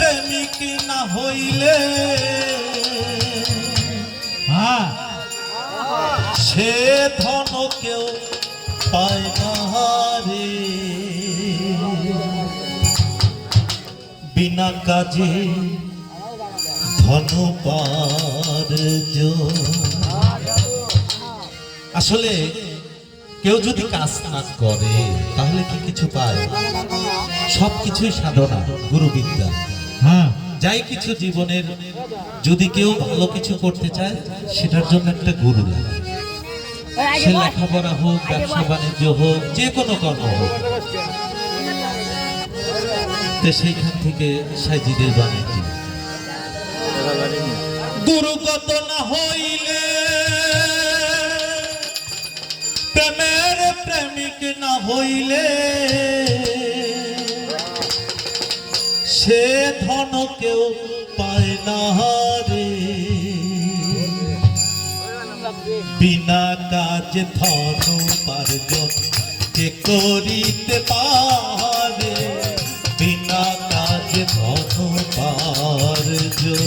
প্রেমিক না হইলে সে ধন কেউ পায় না রে, বিনা কাজে ধন উপার্জন। আসলে কেউ যদি কাজ না করে তাহলে কি কিছু পায়? সবকিছুই সাধনা, গুরুবিদ্যা। যাই কিছু জীবনের যদি কেউ ভালো কিছু করতে চায় সেটার জন্য একটা গুরু লাগে। সে লেখাপড়া হোক, ব্যবসা বাণিজ্য হোক, যে কোনো কর্ম হোক। তো সেইখান থেকে সাইজিদের বাণিজ্য গুরুগত না হইলে, প্রেমের প্রেমিক না হইলে সে ধন কেউ পায় না রে, বিনা কাজ ধন উপার্জন কে করিতে পারে, বিনা কাজ ধন উপার্জন।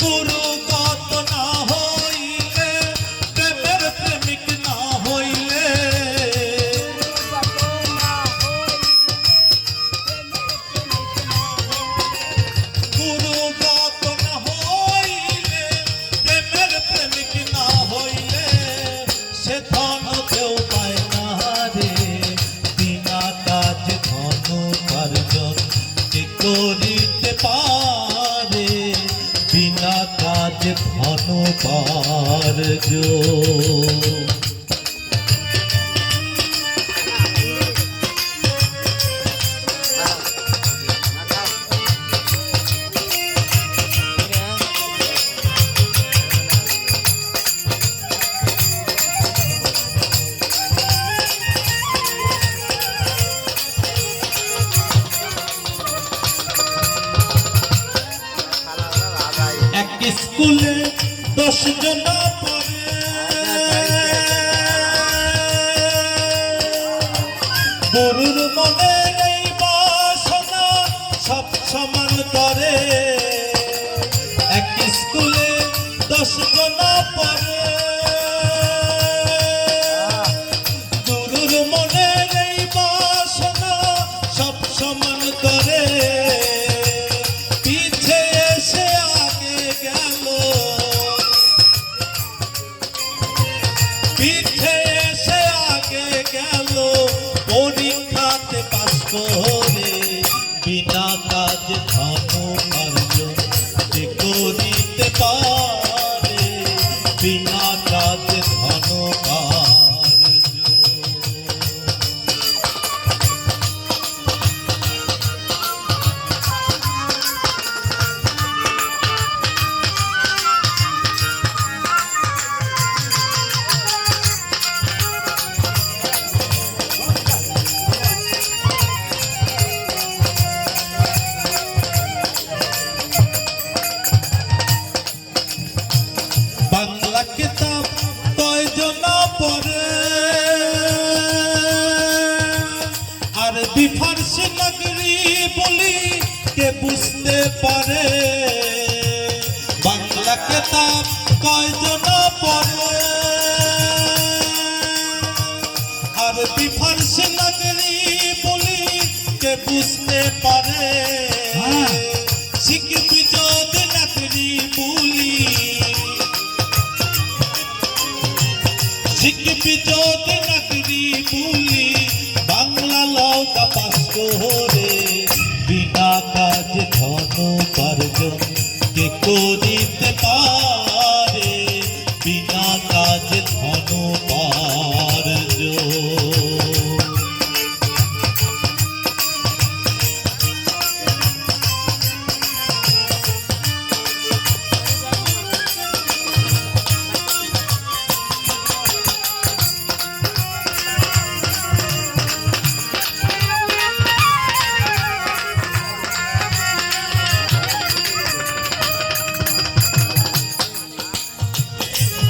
গুরুগত না হইলে, প্রেমের প্রেমিক না হইলে সে ধন কেউ পায় না রে, বিনা কাজ ধন উপার্জন কে করিতে পারে, বিনা কাজ ধন উপার্জন। স্কুলে 10 জন পড়ে, গুরুর মনে নেই বাসনা সব সমান করে। এক স্কুলে 10 জন পড়ে, গুরুর মনে নেই বাসনা সব সমান করে। পিঠে এসে আগে গেল পরীক্ষাতে পাস করে, বিনা কাজ ধন উপার্জন যে করিতে পারে, বিনা কাজ ধন উপার্জন। বাংলা কিতাব কয়জন পড়ে, আরবি ফার্সি নগরী বলি কে বুঝতে পারে। বাংলা কিতাব কয়জন পড়ে, আরবি ফার্সি নগরী বলি কে বুঝতে পারে। শিখবি যদি নগরী বলি, শিখবি যদি নগরী বলি, বাংলা লৌকা পাস করে, বিনা কাজ ধন উপার্জন কে করিতে পারে, বিনা কাজ ধন উপার্জন।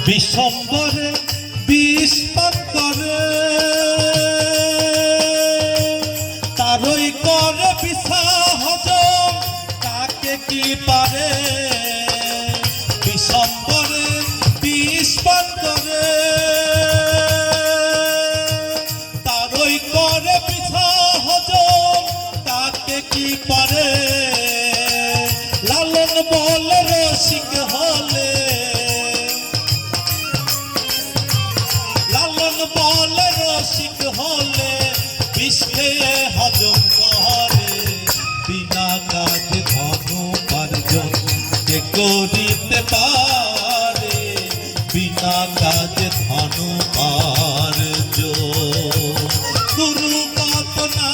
বিশ্বম্বরে বিষ পান করে, তারই কর করে পিছা হজম তাকে কি পারে বিশ্বম্বরে বিষ পান করে তারই করে পিছা হজম তাকে কি পারে লালন বলে রসিক হলে লালন বলে রসিক হলে বিষ খেয়ে হজম করে বিনা কাজে ধন উপার্জন কে করিতে পারে বিনা কাজে ধন উপার্জন গুরু কত না